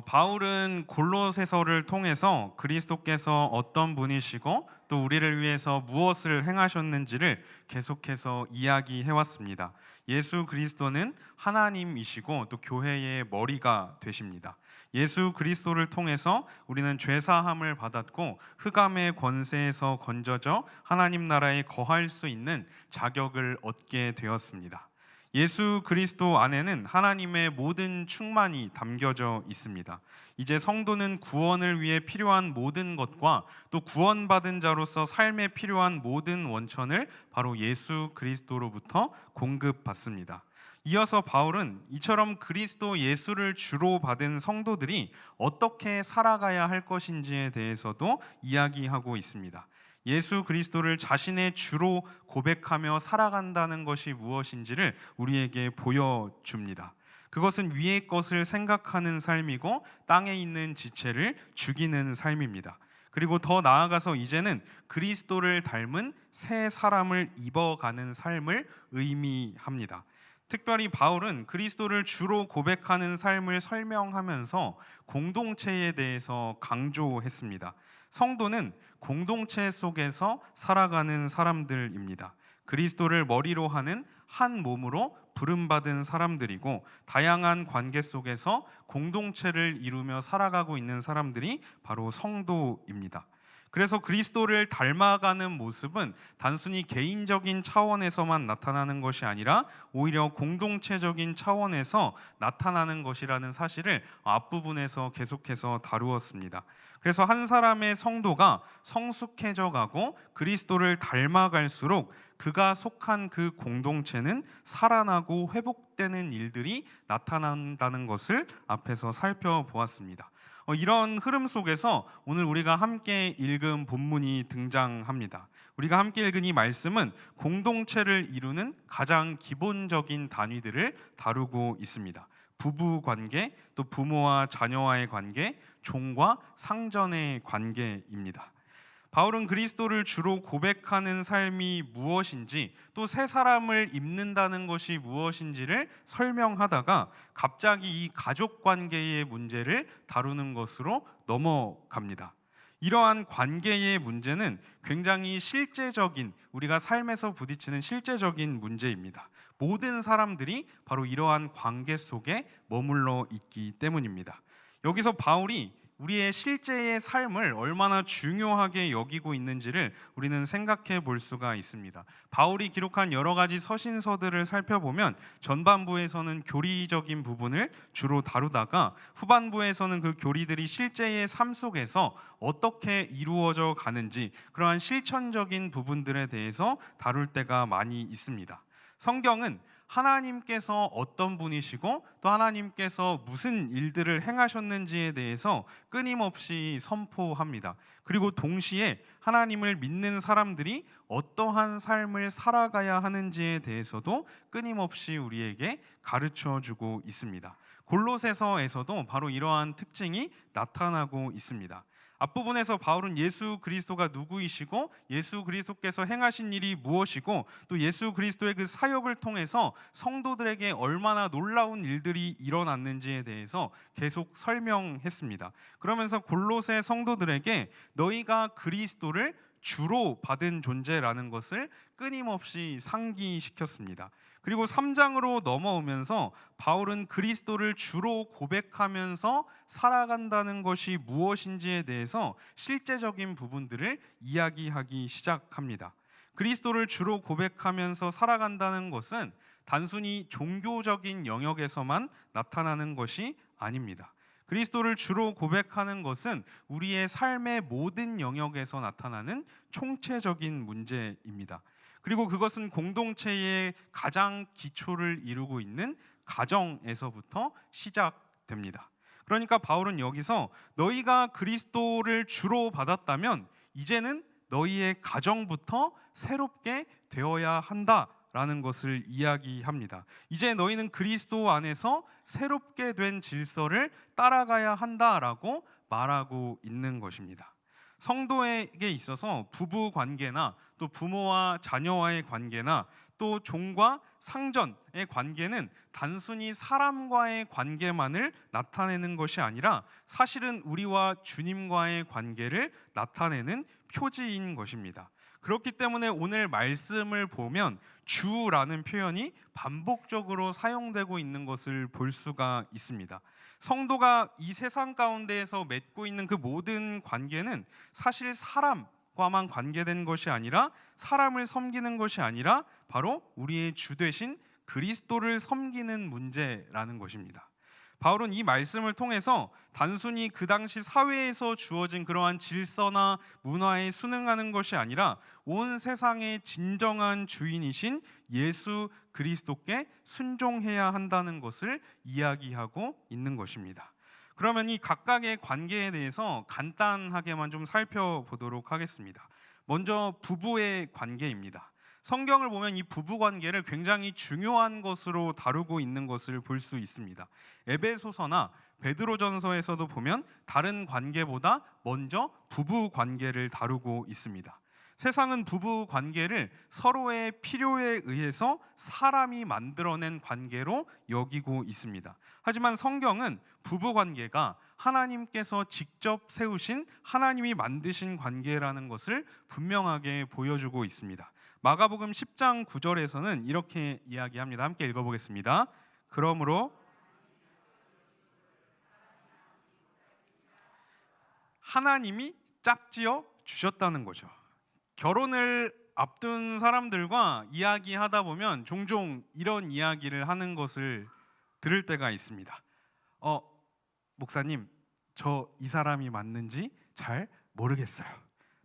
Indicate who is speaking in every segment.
Speaker 1: 바울은 골로새서를 통해서 그리스도께서 어떤 분이시고 또 우리를 위해서 무엇을 행하셨는지를 계속해서 이야기해 왔습니다. 예수 그리스도는 하나님이시고 또 교회의 머리가 되십니다. 예수 그리스도를 통해서 우리는 죄 사함을 받았고 흑암의 권세에서 건져져 하나님 나라에 거할 수 있는 자격을 얻게 되었습니다. 예수 그리스도 안에는 하나님의 모든 충만이 담겨져 있습니다. 이제 성도는 구원을 위해 필요한 모든 것과 또 구원받은 자로서 삶에 필요한 모든 원천을 바로 예수 그리스도로부터 공급받습니다. 이어서 바울은 이처럼 그리스도 예수를 주로 받은 성도들이 어떻게 살아가야 할 것인지에 대해서도 이야기하고 있습니다. 예수 그리스도를 자신의 주로 고백하며 살아간다는 것이 무엇인지를 우리에게 보여줍니다. 그것은 위의 것을 생각하는 삶이고 땅에 있는 지체를 죽이는 삶입니다. 그리고 더 나아가서 이제는 그리스도를 닮은 새 사람을 입어가는 삶을 의미합니다. 특별히 바울은 그리스도를 주로 고백하는 삶을 설명하면서 공동체에 대해서 강조했습니다. 성도는 공동체 속에서 살아가는 사람들입니다. 그리스도를 머리로 하는 한 몸으로 부름받은 사람들이고 다양한 관계 속에서 공동체를 이루며 살아가고 있는 사람들이 바로 성도입니다. 그래서 그리스도를 닮아가는 모습은 단순히 개인적인 차원에서만 나타나는 것이 아니라 오히려 공동체적인 차원에서 나타나는 것이라는 사실을 앞부분에서 계속해서 다루었습니다. 그래서 한 사람의 성도가 성숙해져 가고 그리스도를 닮아갈수록 그가 속한 그 공동체는 살아나고 회복되는 일들이 나타난다는 것을 앞에서 살펴보았습니다. 이런 흐름 속에서 오늘 우리가 함께 읽은 본문이 등장합니다. 우리가 함께 읽은 이 말씀은 공동체를 이루는 가장 기본적인 단위들을 다루고 있습니다. 부부 관계, 또 부모와 자녀와의 관계, 종과 상전의 관계입니다. 바울은 그리스도를 주로 고백하는 삶이 무엇인지 또 새 사람을 입는다는 것이 무엇인지를 설명하다가 갑자기 이 가족 관계의 문제를 다루는 것으로 넘어갑니다. 이러한 관계의 문제는 굉장히 실제적인, 우리가 삶에서 부딪히는 실제적인 문제입니다. 모든 사람들이 바로 이러한 관계 속에 머물러 있기 때문입니다. 여기서 바울이 우리의 실제의 삶을 얼마나 중요하게 여기고 있는지를 우리는 생각해 볼 수가 있습니다. 바울이 기록한 여러 가지 서신서들을 살펴보면 전반부에서는 교리적인 부분을 주로 다루다가 후반부에서는 그 교리들이 실제의 삶 속에서 어떻게 이루어져 가는지 그러한 실천적인 부분들에 대해서 다룰 때가 많이 있습니다. 성경은 하나님께서 어떤 분이시고 또 하나님께서 무슨 일들을 행하셨는지에 대해서 끊임없이 선포합니다. 그리고 동시에 하나님을 믿는 사람들이 어떠한 삶을 살아가야 하는지에 대해서도 끊임없이 우리에게 가르쳐 주고 있습니다. 골로새서에서도 바로 이러한 특징이 나타나고 있습니다. 앞부분에서 바울은 예수 그리스도가 누구이시고 예수 그리스도께서 행하신 일이 무엇이고 또 예수 그리스도의 그 사역을 통해서 성도들에게 얼마나 놀라운 일들이 일어났는지에 대해서 계속 설명했습니다. 그러면서 골로새 성도들에게 너희가 그리스도를 주로 받은 존재라는 것을 끊임없이 상기시켰습니다. 그리고 3장으로 넘어오면서 바울은 그리스도를 주로 고백하면서 살아간다는 것이 무엇인지에 대해서 실제적인 부분들을 이야기하기 시작합니다. 그리스도를 주로 고백하면서 살아간다는 것은 단순히 종교적인 영역에서만 나타나는 것이 아닙니다. 그리스도를 주로 고백하는 것은 우리의 삶의 모든 영역에서 나타나는 총체적인 문제입니다. 그리고 그것은 공동체의 가장 기초를 이루고 있는 가정에서부터 시작됩니다. 그러니까 바울은 여기서 너희가 그리스도를 주로 받았다면 이제는 너희의 가정부터 새롭게 되어야 한다라는 것을 이야기합니다. 이제 너희는 그리스도 안에서 새롭게 된 질서를 따라가야 한다라고 말하고 있는 것입니다. 성도에게 있어서 부부 관계나 또 부모와 자녀와의 관계나 또 종과 상전의 관계는 단순히 사람과의 관계만을 나타내는 것이 아니라 사실은 우리와 주님과의 관계를 나타내는 표지인 것입니다. 그렇기 때문에 오늘 말씀을 보면 주라는 표현이 반복적으로 사용되고 있는 것을 볼 수가 있습니다. 성도가 이 세상 가운데에서 맺고 있는 그 모든 관계는 사실 사람과만 관계된 것이 아니라, 사람을 섬기는 것이 아니라 바로 우리의 주 되신 그리스도를 섬기는 문제라는 것입니다. 바울은 이 말씀을 통해서 단순히 그 당시 사회에서 주어진 그러한 질서나 문화에 순응하는 것이 아니라 온 세상의 진정한 주인이신 예수 그리스도께 순종해야 한다는 것을 이야기하고 있는 것입니다. 그러면 이 각각의 관계에 대해서 간단하게만 좀 살펴보도록 하겠습니다. 먼저 부부의 관계입니다. 성경을 보면 이 부부 관계를 굉장히 중요한 것으로 다루고 있는 것을 볼 수 있습니다. 에베소서나 베드로전서에서도 보면 다른 관계보다 먼저 부부 관계를 다루고 있습니다. 세상은 부부 관계를 서로의 필요에 의해서 사람이 만들어낸 관계로 여기고 있습니다. 하지만 성경은 부부 관계가 하나님께서 직접 세우신, 하나님이 만드신 관계라는 것을 분명하게 보여주고 있습니다. 마가복음 10장 9절에서는 이렇게 이야기합니다. 함께 읽어보겠습니다. 그러므로 하나님이 짝지어 주셨다는 거죠. 결혼을 앞둔 사람들과 이야기하다 보면 종종 이런 이야기를 하는 것을 들을 때가 있습니다. 목사님, 저 이 사람이 맞는지 잘 모르겠어요.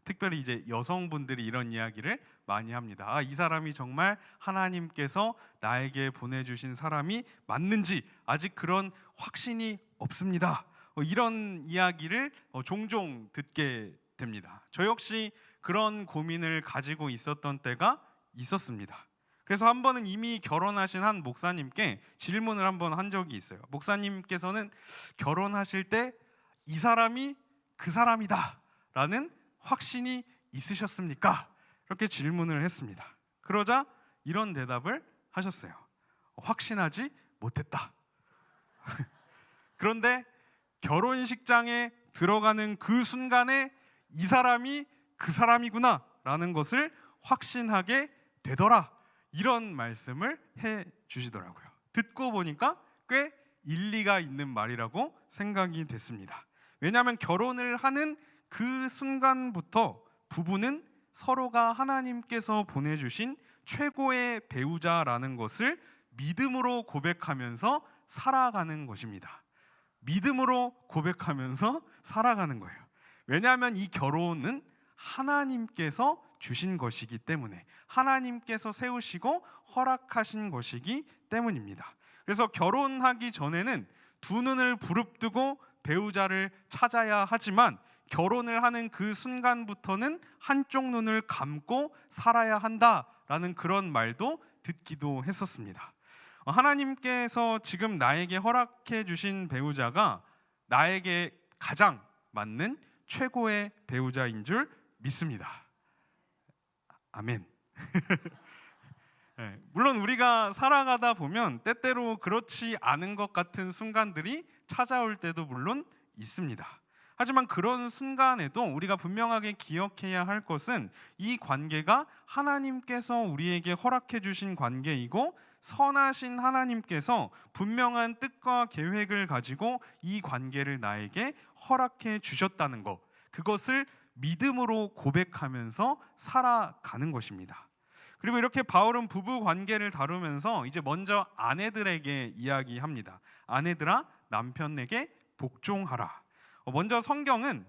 Speaker 1: 특별히 이제 여성분들이 이런 이야기를 많이 합니다. 이 사람이 정말 하나님께서 나에게 보내주신 사람이 맞는지 아직 그런 확신이 없습니다. 이런 이야기를 종종 듣게 됩니다. 저 역시 그런 고민을 가지고 있었던 때가 있었습니다. 그래서 한 번은 이미 결혼하신 한 목사님께 질문을 한 번 한 적이 있어요. 목사님께서는 결혼하실 때 이 사람이 그 사람이다 라는 확신이 있으셨습니까? 이렇게 질문을 했습니다. 그러자 이런 대답을 하셨어요. 확신하지 못했다. 그런데 결혼식장에 들어가는 그 순간에 이 사람이 그 사람이구나 라는 것을 확신하게 되더라, 이런 말씀을 해 주시더라고요. 듣고 보니까 꽤 일리가 있는 말이라고 생각이 됐습니다. 왜냐하면 결혼을 하는 그 순간부터 부부는 서로가 하나님께서 보내주신 최고의 배우자라는 것을 믿음으로 고백하면서 살아가는 것입니다. 믿음으로 고백하면서 살아가는 거예요. 왜냐하면 이 결혼은 하나님께서 주신 것이기 때문에, 하나님께서 세우시고 허락하신 것이기 때문입니다. 그래서 결혼하기 전에는 두 눈을 부릅뜨고 배우자를 찾아야 하지만 결혼을 하는 그 순간부터는 한쪽 눈을 감고 살아야 한다라는 그런 말도 듣기도 했었습니다. 하나님께서 지금 나에게 허락해 주신 배우자가 나에게 가장 맞는 최고의 배우자인 줄 믿습니다. 아멘. 네, 물론 우리가 살아가다 보면 때때로 그렇지 않은 것 같은 순간들이 찾아올 때도 물론 있습니다. 하지만 그런 순간에도 우리가 분명하게 기억해야 할 것은 이 관계가 하나님께서 우리에게 허락해 주신 관계이고, 선하신 하나님께서 분명한 뜻과 계획을 가지고 이 관계를 나에게 허락해 주셨다는 것, 그것을 믿음으로 고백하면서 살아가는 것입니다. 그리고 이렇게 바울은 부부 관계를 다루면서 이제 먼저 아내들에게 이야기합니다. 아내들아, 남편에게 복종하라. 먼저 성경은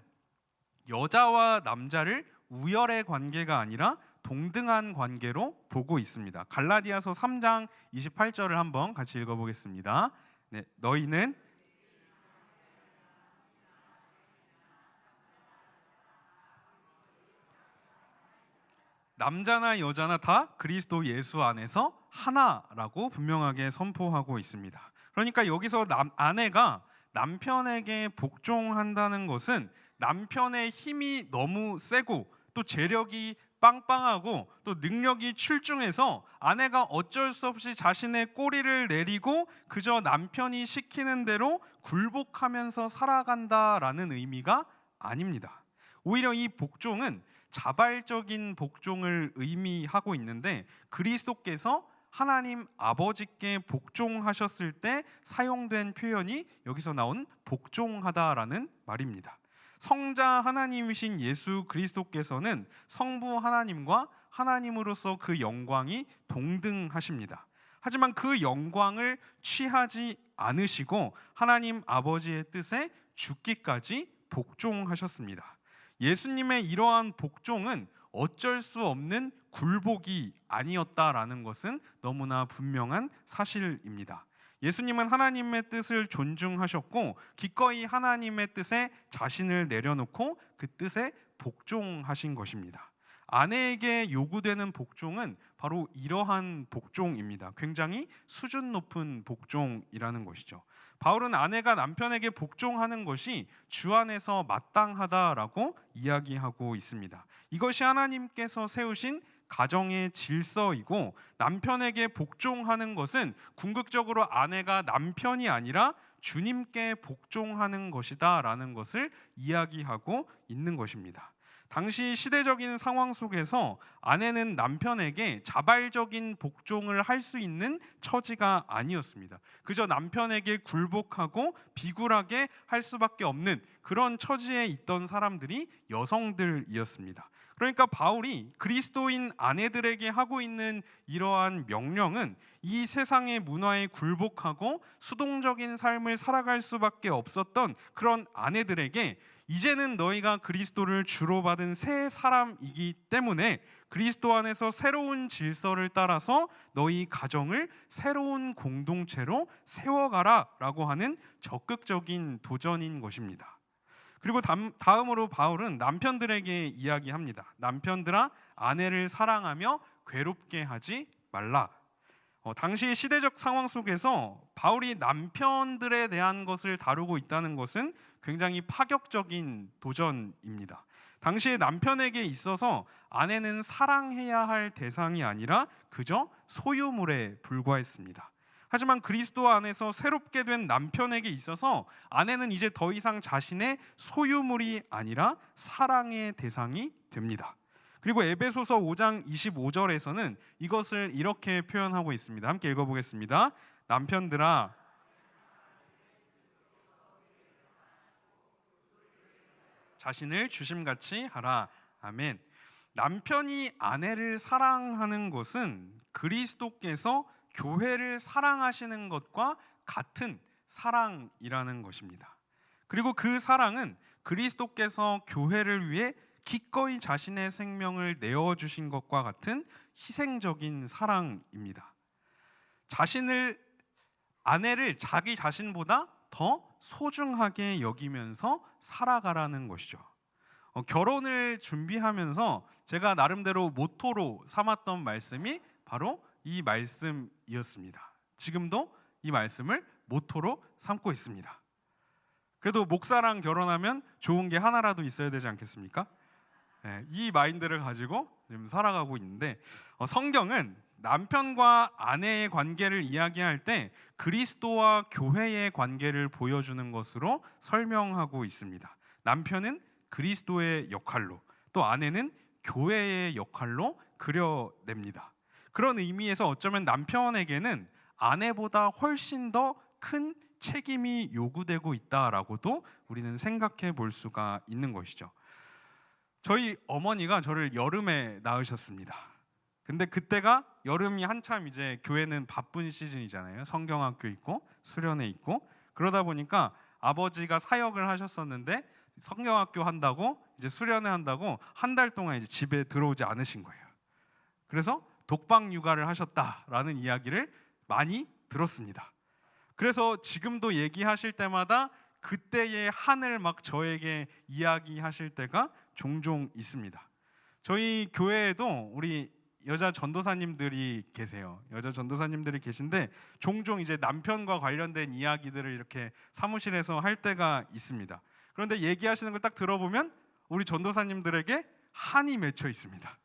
Speaker 1: 여자와 남자를 우열의 관계가 아니라 동등한 관계로 보고 있습니다. 갈라디아서 3장 28절을 한번 같이 읽어보겠습니다. 네, 너희는 남자나 여자나 다 그리스도 예수 안에서 하나라고 분명하게 선포하고 있습니다. 그러니까 여기서 아내가 남편에게 복종한다는 것은 남편의 힘이 너무 세고 또 재력이 빵빵하고 또 능력이 출중해서 아내가 어쩔 수 없이 자신의 꼬리를 내리고 그저 남편이 시키는 대로 굴복하면서 살아간다라는 의미가 아닙니다. 오히려 이 복종은 자발적인 복종을 의미하고 있는데, 그리스도께서 하나님 아버지께 복종하셨을 때 사용된 표현이 여기서 나온 복종하다라는 말입니다. 성자 하나님이신 예수 그리스도께서는 성부 하나님과 하나님으로서 그 영광이 동등하십니다. 하지만 그 영광을 취하지 않으시고 하나님 아버지의 뜻에 죽기까지 복종하셨습니다. 예수님의 이러한 복종은 어쩔 수 없는 굴복이 아니었다라는 것은 너무나 분명한 사실입니다. 예수님은 하나님의 뜻을 존중하셨고 기꺼이 하나님의 뜻에 자신을 내려놓고 그 뜻에 복종하신 것입니다. 아내에게 요구되는 복종은 바로 이러한 복종입니다. 굉장히 수준 높은 복종이라는 것이죠. 바울은 아내가 남편에게 복종하는 것이 주 안에서 마땅하다라고 이야기하고 있습니다. 이것이 하나님께서 세우신 가정의 질서이고, 남편에게 복종하는 것은 궁극적으로 아내가 남편이 아니라 주님께 복종하는 것이다라는 것을 이야기하고 있는 것입니다. 당시 시대적인 상황 속에서 아내는 남편에게 자발적인 복종을 할 수 있는 처지가 아니었습니다. 그저 남편에게 굴복하고 비굴하게 할 수밖에 없는 그런 처지에 있던 사람들이 여성들이었습니다. 그러니까 바울이 그리스도인 아내들에게 하고 있는 이러한 명령은 이 세상의 문화에 굴복하고 수동적인 삶을 살아갈 수밖에 없었던 그런 아내들에게 이제는 너희가 그리스도를 주로 받은 새 사람이기 때문에 그리스도 안에서 새로운 질서를 따라서 너희 가정을 새로운 공동체로 세워가라 라고 하는 적극적인 도전인 것입니다. 그리고 다음으로 바울은 남편들에게 이야기합니다. 남편들아, 아내를 사랑하며 괴롭게 하지 말라. 당시 시대적 상황 속에서 바울이 남편들에 대한 것을 다루고 있다는 것은 굉장히 파격적인 도전입니다. 당시에 남편에게 있어서 아내는 사랑해야 할 대상이 아니라 그저 소유물에 불과했습니다. 하지만 그리스도 안에서 새롭게 된 남편에게 있어서 아내는 이제 더 이상 자신의 소유물이 아니라 사랑의 대상이 됩니다. 그리고 에베소서 5장 25절에서는 이것을 이렇게 표현하고 있습니다. 함께 읽어보겠습니다. 남편들아, 자신을 주심같이 하라. 아멘. 남편이 아내를 사랑하는 것은 그리스도께서 교회를 사랑하시는 것과 같은 사랑이라는 것입니다. 그리고 그 사랑은 그리스도께서 교회를 위해 기꺼이 자신의 생명을 내어주신 것과 같은 희생적인 사랑입니다. 아내를 자기 자신보다 더 소중하게 여기면서 살아가라는 것이죠. 결혼을 준비하면서 제가 나름대로 모토로 삼았던 말씀이 바로 이 말씀이었습니다. 지금도 이 말씀을 모토로 삼고 있습니다. 그래도 목사랑 결혼하면 좋은 게 하나라도 있어야 되지 않겠습니까? 네, 이 마인드를 가지고 지금 살아가고 있는데, 성경은 남편과 아내의 관계를 이야기할 때 그리스도와 교회의 관계를 보여주는 것으로 설명하고 있습니다. 남편은 그리스도의 역할로, 또 아내는 교회의 역할로 그려냅니다. 그런 의미에서 어쩌면 남편에게는 아내보다 훨씬 더 큰 책임이 요구되고 있다라고도 우리는 생각해 볼 수가 있는 것이죠. 저희 어머니가 저를 여름에 낳으셨습니다. 근데 그때가 여름이 한참 이제 교회는 바쁜 시즌이잖아요. 성경학교 있고 수련회 있고, 그러다 보니까 아버지가 사역을 하셨었는데 성경학교 한다고 이제 수련회 한다고 한 달 동안 이제 집에 들어오지 않으신 거예요. 그래서 독방 육아를 하셨다라는 이야기를 많이 들었습니다. 그래서 지금도 얘기하실 때마다 그때의 한을 막 저에게 이야기하실 때가 종종 있습니다. 저희 교회에도 우리 여자 전도사님들이 계세요. 여자 전도사님들이 계신데 종종 이제 남편과 관련된 이야기들을 이렇게 사무실에서 할 때가 있습니다. 그런데 얘기하시는 걸 딱 들어보면 우리 전도사님들에게 한이 맺혀 있습니다.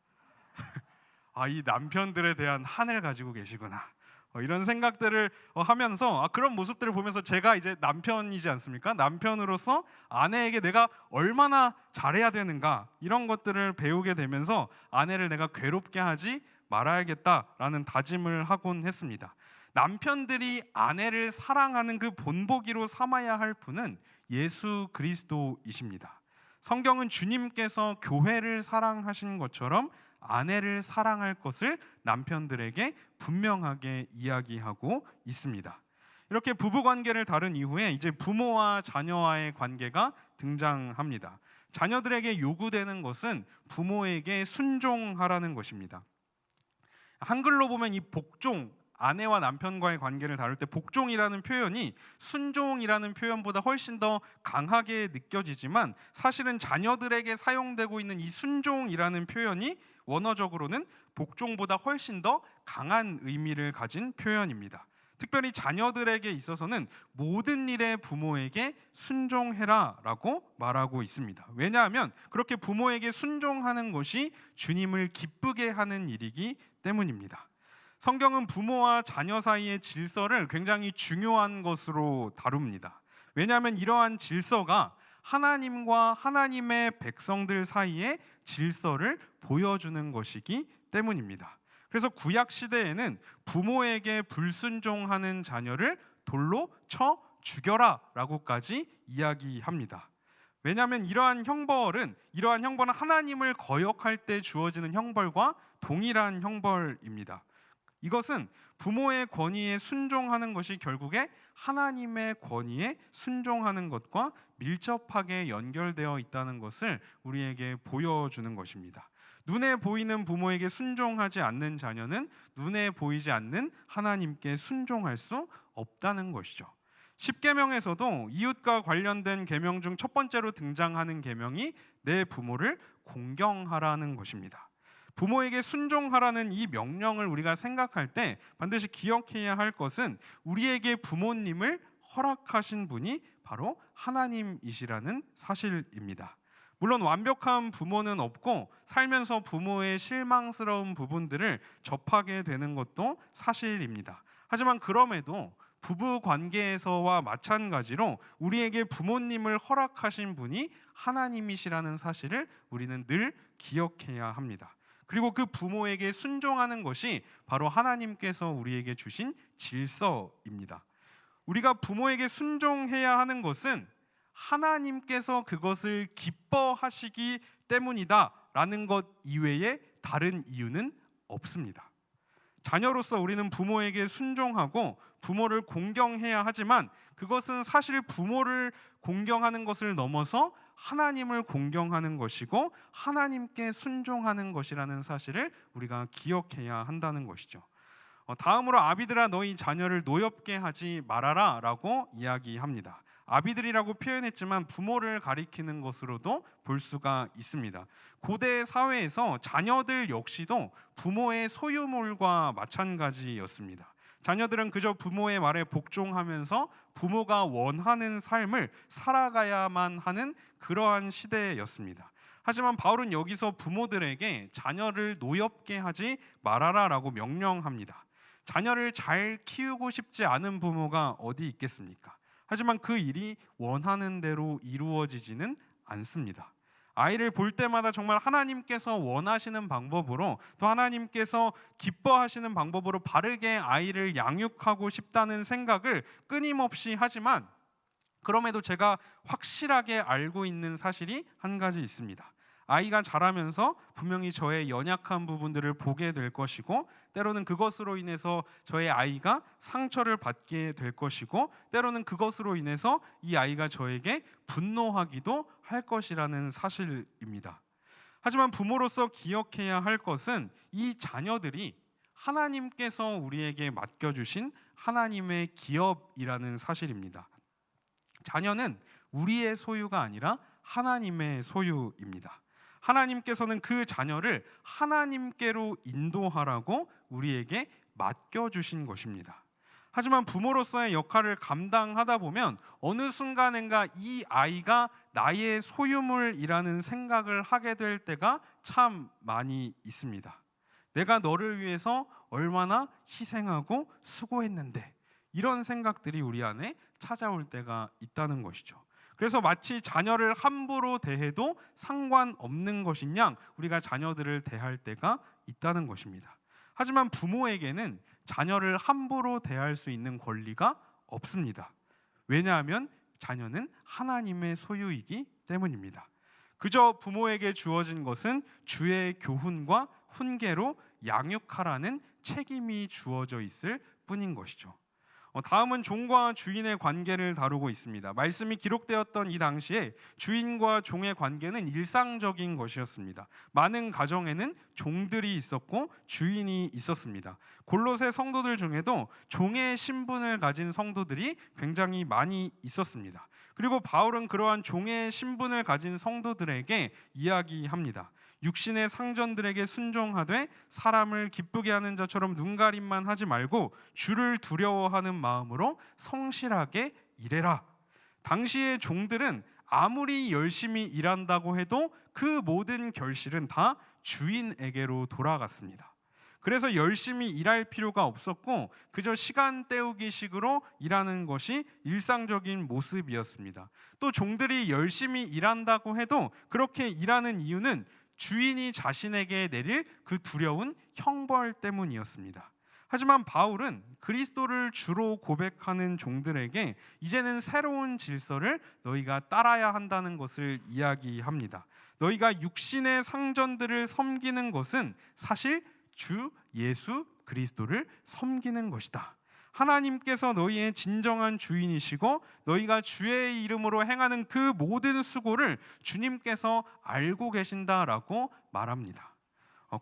Speaker 1: 이 남편들에 대한 한을 가지고 계시구나. 이런 생각들을 하면서 그런 모습들을 보면서 제가 이제 남편이지 않습니까? 남편으로서 아내에게 내가 얼마나 잘해야 되는가 이런 것들을 배우게 되면서 아내를 내가 괴롭게 하지 말아야겠다라는 다짐을 하곤 했습니다. 남편들이 아내를 사랑하는 그 본보기로 삼아야 할 분은 예수 그리스도이십니다. 성경은 주님께서 교회를 사랑하신 것처럼 아내를 사랑할 것을 남편들에게 분명하게 이야기하고 있습니다. 이렇게 부부 관계를 다룬 이후에 이제 부모와 자녀와의 관계가 등장합니다. 자녀들에게 요구되는 것은 부모에게 순종하라는 것입니다. 한글로 보면 이 복종, 아내와 남편과의 관계를 다룰 때 복종이라는 표현이 순종이라는 표현보다 훨씬 더 강하게 느껴지지만 사실은 자녀들에게 사용되고 있는 이 순종이라는 표현이 원어적으로는 복종보다 훨씬 더 강한 의미를 가진 표현입니다. 특별히 자녀들에게 있어서는 모든 일에 부모에게 순종해라 라고 말하고 있습니다. 왜냐하면 그렇게 부모에게 순종하는 것이 주님을 기쁘게 하는 일이기 때문입니다. 성경은 부모와 자녀 사이의 질서를 굉장히 중요한 것으로 다룹니다. 왜냐하면 이러한 질서가 하나님과 하나님의 백성들 사이의 질서를 보여주는 것이기 때문입니다. 그래서 구약 시대에는 부모에게 불순종하는 자녀를 돌로 쳐 죽여라 라고까지 이야기합니다. 왜냐하면 이러한 형벌은 하나님을 거역할 때 주어지는 형벌과 동일한 형벌입니다. 이것은 부모의 권위에 순종하는 것이 결국에 하나님의 권위에 순종하는 것과 밀접하게 연결되어 있다는 것을 우리에게 보여주는 것입니다. 눈에 보이는 부모에게 순종하지 않는 자녀는 눈에 보이지 않는 하나님께 순종할 수 없다는 것이죠. 십계명에서도 이웃과 관련된 계명 중 첫 번째로 등장하는 계명이 내 부모를 공경하라는 것입니다. 부모에게 순종하라는 이 명령을 우리가 생각할 때 반드시 기억해야 할 것은 우리에게 부모님을 허락하신 분이 바로 하나님이시라는 사실입니다. 물론 완벽한 부모는 없고 살면서 부모의 실망스러운 부분들을 접하게 되는 것도 사실입니다. 하지만 그럼에도 부부 관계에서와 마찬가지로 우리에게 부모님을 허락하신 분이 하나님이시라는 사실을 우리는 늘 기억해야 합니다. 그리고 그 부모에게 순종하는 것이 바로 하나님께서 우리에게 주신 질서입니다. 우리가 부모에게 순종해야 하는 것은 하나님께서 그것을 기뻐하시기 때문이다라는 것 이외에 다른 이유는 없습니다. 자녀로서 우리는 부모에게 순종하고 부모를 공경해야 하지만 그것은 사실 부모를 공경하는 것을 넘어서 하나님을 공경하는 것이고 하나님께 순종하는 것이라는 사실을 우리가 기억해야 한다는 것이죠. 다음으로 아비들아 너희 자녀를 노엽게 하지 말아라 라고 이야기합니다. 아비들이라고 표현했지만 부모를 가리키는 것으로도 볼 수가 있습니다. 고대 사회에서 자녀들 역시도 부모의 소유물과 마찬가지였습니다. 자녀들은 그저 부모의 말에 복종하면서 부모가 원하는 삶을 살아가야만 하는 그러한 시대였습니다. 하지만 바울은 여기서 부모들에게 자녀를 노엽게 하지 말아라 라고 명령합니다. 자녀를 잘 키우고 싶지 않은 부모가 어디 있겠습니까? 하지만 그 일이 원하는 대로 이루어지지는 않습니다. 아이를 볼 때마다 정말 하나님께서 원하시는 방법으로 또 하나님께서 기뻐하시는 방법으로 바르게 아이를 양육하고 싶다는 생각을 끊임없이 하지만 그럼에도 제가 확실하게 알고 있는 사실이 한 가지 있습니다. 아이가 자라면서 분명히 저의 연약한 부분들을 보게 될 것이고 때로는 그것으로 인해서 저의 아이가 상처를 받게 될 것이고 때로는 그것으로 인해서 이 아이가 저에게 분노하기도 할 것이라는 사실입니다. 하지만 부모로서 기억해야 할 것은 이 자녀들이 하나님께서 우리에게 맡겨주신 하나님의 기업이라는 사실입니다. 자녀는 우리의 소유가 아니라 하나님의 소유입니다. 하나님께서는 그 자녀를 하나님께로 인도하라고 우리에게 맡겨주신 것입니다. 하지만 부모로서의 역할을 감당하다 보면 어느 순간인가 이 아이가 나의 소유물이라는 생각을 하게 될 때가 참 많이 있습니다. 내가 너를 위해서 얼마나 희생하고 수고했는데, 이런 생각들이 우리 안에 찾아올 때가 있다는 것이죠. 그래서 마치 자녀를 함부로 대해도 상관없는 것인 양 우리가 자녀들을 대할 때가 있다는 것입니다. 하지만 부모에게는 자녀를 함부로 대할 수 있는 권리가 없습니다. 왜냐하면 자녀는 하나님의 소유이기 때문입니다. 그저 부모에게 주어진 것은 주의 교훈과 훈계로 양육하라는 책임이 주어져 있을 뿐인 것이죠. 다음은 종과 주인의 관계를 다루고 있습니다. 말씀이 기록되었던 이 당시에 주인과 종의 관계는 일상적인 것이었습니다. 많은 가정에는 종들이 있었고 주인이 있었습니다. 골로새 성도들 중에도 종의 신분을 가진 성도들이 굉장히 많이 있었습니다. 그리고 바울은 그러한 종의 신분을 가진 성도들에게 이야기합니다. 육신의 상전들에게 순종하되 사람을 기쁘게 하는 자처럼 눈가림만 하지 말고 주를 두려워하는 마음으로 성실하게 일해라. 당시의 종들은 아무리 열심히 일한다고 해도 그 모든 결실은 다 주인에게로 돌아갔습니다. 그래서 열심히 일할 필요가 없었고 그저 시간 때우기 식으로 일하는 것이 일상적인 모습이었습니다. 또 종들이 열심히 일한다고 해도 그렇게 일하는 이유는 주인이 자신에게 내릴 그 두려운 형벌 때문이었습니다. 하지만 바울은 그리스도를 주로 고백하는 종들에게 이제는 새로운 질서를 너희가 따라야 한다는 것을 이야기합니다. 너희가 육신의 상전들을 섬기는 것은 사실 주 예수 그리스도를 섬기는 것이다. 하나님께서 너희의 진정한 주인이시고 너희가 주의 이름으로 행하는 그 모든 수고를 주님께서 알고 계신다라고 말합니다.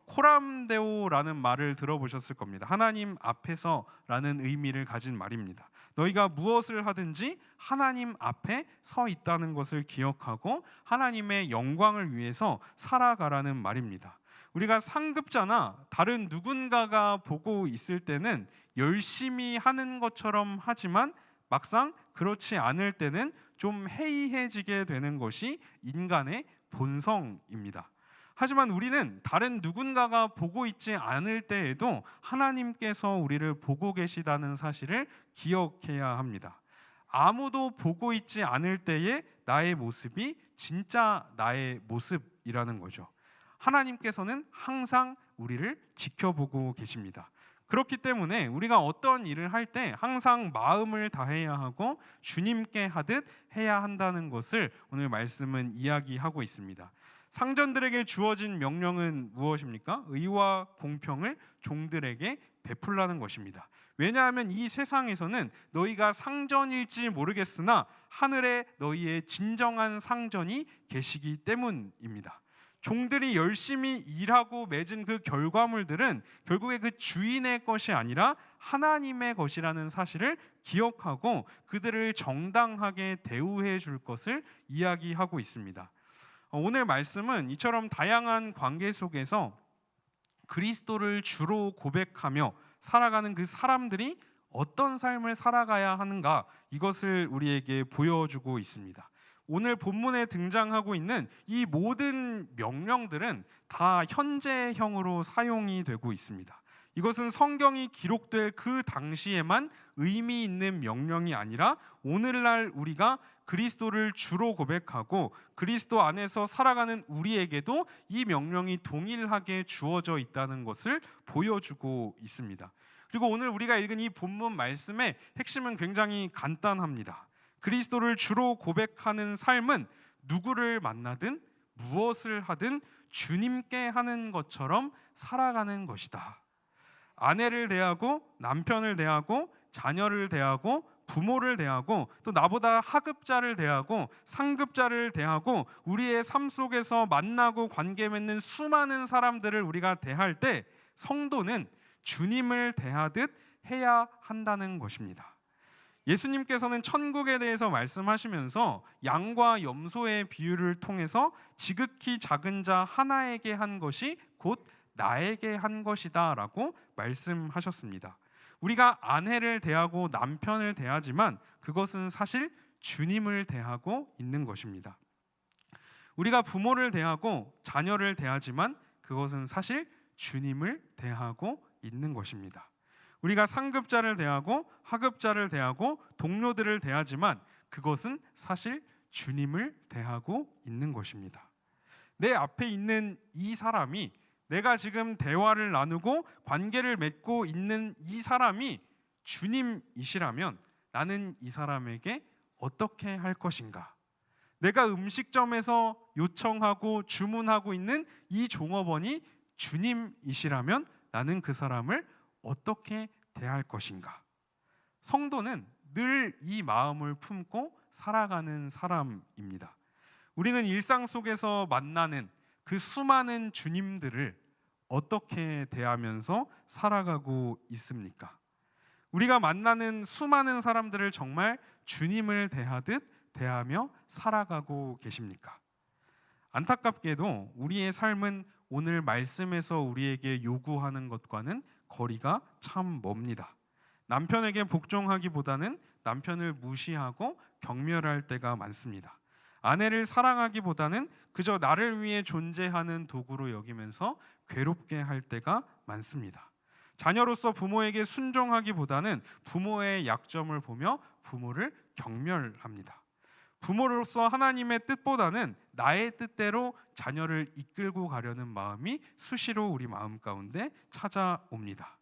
Speaker 1: 코람데오라는 말을 들어보셨을 겁니다. 하나님 앞에서라는 의미를 가진 말입니다. 너희가 무엇을 하든지 하나님 앞에 서 있다는 것을 기억하고 하나님의 영광을 위해서 살아가라는 말입니다. 우리가 상급자나 다른 누군가가 보고 있을 때는 열심히 하는 것처럼 하지만 막상 그렇지 않을 때는 좀 해이해지게 되는 것이 인간의 본성입니다. 하지만 우리는 다른 누군가가 보고 있지 않을 때에도 하나님께서 우리를 보고 계시다는 사실을 기억해야 합니다. 아무도 보고 있지 않을 때의 나의 모습이 진짜 나의 모습이라는 거죠. 하나님께서는 항상 우리를 지켜보고 계십니다. 그렇기 때문에 우리가 어떤 일을 할 때 항상 마음을 다해야 하고 주님께 하듯 해야 한다는 것을 오늘 말씀은 이야기하고 있습니다. 상전들에게 주어진 명령은 무엇입니까? 의와 공평을 종들에게 베풀라는 것입니다. 왜냐하면 이 세상에서는 너희가 상전일지 모르겠으나 하늘에 너희의 진정한 상전이 계시기 때문입니다. 종들이 열심히 일하고 맺은 그 결과물들은 결국에 그 주인의 것이 아니라 하나님의 것이라는 사실을 기억하고 그들을 정당하게 대우해 줄 것을 이야기하고 있습니다. 오늘 말씀은 이처럼 다양한 관계 속에서 그리스도를 주로 고백하며 살아가는 그 사람들이 어떤 삶을 살아가야 하는가, 이것을 우리에게 보여주고 있습니다. 오늘 본문에 등장하고 있는 이 모든 명령들은 다 현재형으로 사용이 되고 있습니다. 이것은 성경이 기록될 그 당시에만 의미 있는 명령이 아니라 오늘날 우리가 그리스도를 주로 고백하고 그리스도 안에서 살아가는 우리에게도 이 명령이 동일하게 주어져 있다는 것을 보여주고 있습니다. 그리고 오늘 우리가 읽은 이 본문 말씀의 핵심은 굉장히 간단합니다. 그리스도를 주로 고백하는 삶은 누구를 만나든 무엇을 하든 주님께 하는 것처럼 살아가는 것이다. 아내를 대하고 남편을 대하고 자녀를 대하고 부모를 대하고 또 나보다 하급자를 대하고 상급자를 대하고 우리의 삶 속에서 만나고 관계 맺는 수많은 사람들을 우리가 대할 때 성도는 주님을 대하듯 해야 한다는 것입니다. 예수님께서는 천국에 대해서 말씀하시면서 양과 염소의 비유를 통해서 지극히 작은 자 하나에게 한 것이 곧 나에게 한 것이다 라고 말씀하셨습니다. 우리가 아내를 대하고 남편을 대하지만 그것은 사실 주님을 대하고 있는 것입니다. 우리가 부모를 대하고 자녀를 대하지만 그것은 사실 주님을 대하고 있는 것입니다. 우리가 상급자를 대하고 하급자를 대하고 동료들을 대하지만 그것은 사실 주님을 대하고 있는 것입니다. 내 앞에 있는 이 사람이, 내가 지금 대화를 나누고 관계를 맺고 있는 이 사람이 주님이시라면 나는 이 사람에게 어떻게 할 것인가? 내가 음식점에서 요청하고 주문하고 있는 이 종업원이 주님이시라면 나는 그 사람을 어떻게 대할 것인가? 성도는 늘 이 마음을 품고 살아가는 사람입니다. 우리는 일상 속에서 만나는 그 수많은 주님들을 어떻게 대하면서 살아가고 있습니까? 우리가 만나는 수많은 사람들을 정말 주님을 대하듯 대하며 살아가고 계십니까? 안타깝게도 우리의 삶은 오늘 말씀에서 우리에게 요구하는 것과는 거리가 참 멉니다. 남편에게 복종하기보다는 남편을 무시하고 경멸할 때가 많습니다. 아내를 사랑하기보다는 그저 나를 위해 존재하는 도구로 여기면서 괴롭게 할 때가 많습니다. 자녀로서 부모에게 순종하기보다는 부모의 약점을 보며 부모를 경멸합니다. 부모로서 하나님의 뜻보다는 나의 뜻대로 자녀를 이끌고 가려는 마음이 수시로 우리 마음 가운데 찾아옵니다.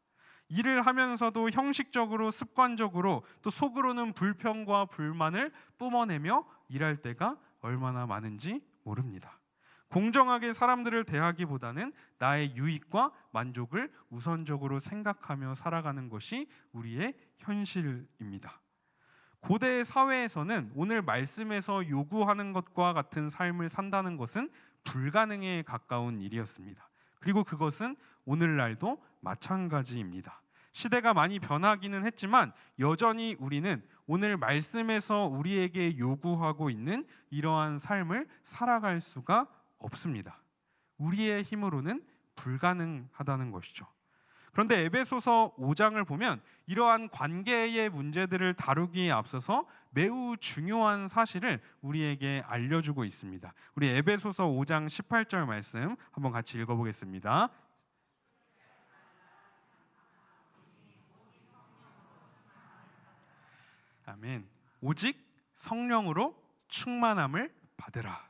Speaker 1: 일을 하면서도 형식적으로 습관적으로 또 속으로는 불평과 불만을 뿜어내며 일할 때가 얼마나 많은지 모릅니다. 공정하게 사람들을 대하기보다는 나의 유익과 만족을 우선적으로 생각하며 살아가는 것이 우리의 현실입니다. 고대 사회에서는 오늘 말씀에서 요구하는 것과 같은 삶을 산다는 것은 불가능에 가까운 일이었습니다. 그리고 그것은 오늘날도 마찬가지입니다. 시대가 많이 변하기는 했지만 여전히 우리는 오늘 말씀에서 우리에게 요구하고 있는 이러한 삶을 살아갈 수가 없습니다. 우리의 힘으로는 불가능하다는 것이죠. 그런데 에베소서 5장을 보면 이러한 관계의 문제들을 다루기에 앞서서 매우 중요한 사실을 우리에게 알려주고 있습니다. 우리 에베소서 5장 18절 말씀 한번 같이 읽어보겠습니다. 아멘. 오직 성령으로 충만함을 받으라.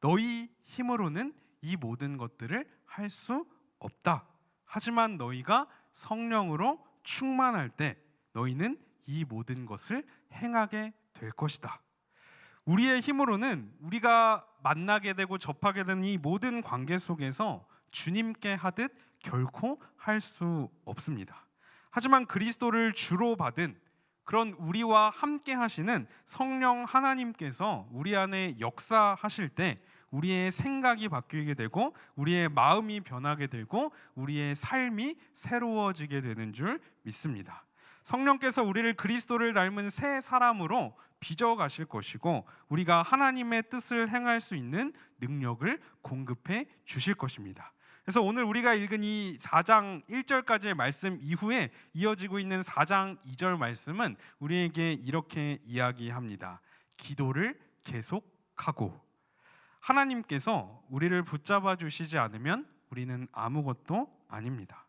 Speaker 1: 너희 힘으로는 이 모든 것들을 할 수 없다. 하지만 너희가 성령으로 충만할 때 너희는 이 모든 것을 행하게 될 것이다. 우리의 힘으로는 우리가 만나게 되고 접하게 되는 이 모든 관계 속에서 주님께 하듯 결코 할 수 없습니다. 하지만 그리스도를 주로 받은 그런 우리와 함께 하시는 성령 하나님께서 우리 안에 역사하실 때 우리의 생각이 바뀌게 되고 우리의 마음이 변하게 되고 우리의 삶이 새로워지게 되는 줄 믿습니다. 성령께서 우리를 그리스도를 닮은 새 사람으로 빚어 가실 것이고 우리가 하나님의 뜻을 행할 수 있는 능력을 공급해 주실 것입니다. 그래서 오늘 우리가 읽은 이 4장 1절까지의 말씀 이후에 이어지고 있는 4장 2절 말씀은 우리에게 이렇게 이야기합니다. 기도를 계속하고. 하나님께서 우리를 붙잡아 주시지 않으면 우리는 아무것도 아닙니다.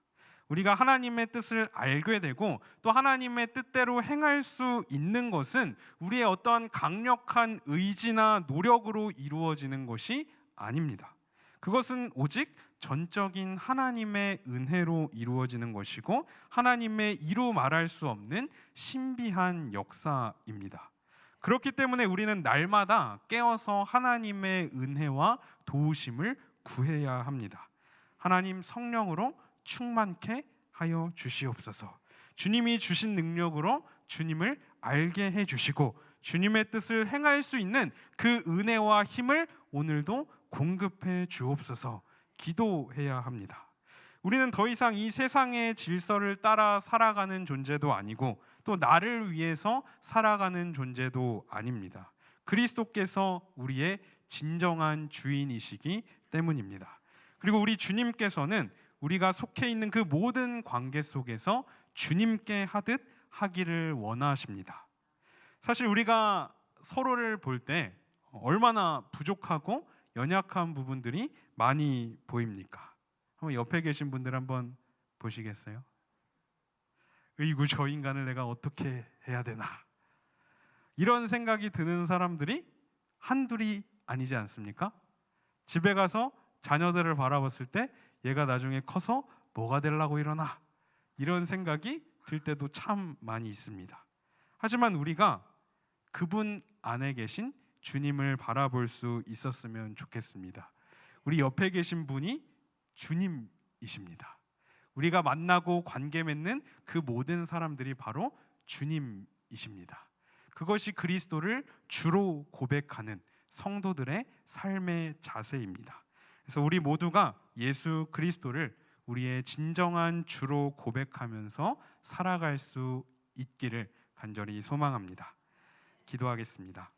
Speaker 1: 우리가 하나님의 뜻을 알게 되고 또 하나님의 뜻대로 행할 수 있는 것은 우리의 어떠한 강력한 의지나 노력으로 이루어지는 것이 아닙니다. 그것은 오직 전적인 하나님의 은혜로 이루어지는 것이고 하나님의 이루 말할 수 없는 신비한 역사입니다. 그렇기 때문에 우리는 날마다 깨어서 하나님의 은혜와 도우심을 구해야 합니다. 하나님 성령으로 충만케 하여 주시옵소서. 주님이 주신 능력으로 주님을 알게 해주시고 주님의 뜻을 행할 수 있는 그 은혜와 힘을 오늘도 공급해 주옵소서. 기도해야 합니다. 우리는 더 이상 이 세상의 질서를 따라 살아가는 존재도 아니고 또 나를 위해서 살아가는 존재도 아닙니다. 그리스도께서 우리의 진정한 주인이시기 때문입니다. 그리고 우리 주님께서는 우리가 속해 있는 그 모든 관계 속에서 주님께 하듯 하기를 원하십니다. 사실 우리가 서로를 볼 때 얼마나 부족하고 연약한 부분들이 많이 보입니까? 한번 옆에 계신 분들 한번 보시겠어요? 으이구, 저 인간을 내가 어떻게 해야 되나, 이런 생각이 드는 사람들이 한둘이 아니지 않습니까? 집에 가서 자녀들을 바라봤을 때 얘가 나중에 커서 뭐가 되려고 이러나, 이런 생각이 들 때도 참 많이 있습니다. 하지만 우리가 그분 안에 계신 주님을 바라볼 수 있었으면 좋겠습니다. 우리 옆에 계신 분이 주님이십니다. 우리가 만나고 관계 맺는 그 모든 사람들이 바로 주님이십니다. 그것이 그리스도를 주로 고백하는 성도들의 삶의 자세입니다. 그래서 우리 모두가 예수 그리스도를 우리의 진정한 주로 고백하면서 살아갈 수 있기를 간절히 소망합니다. 기도하겠습니다.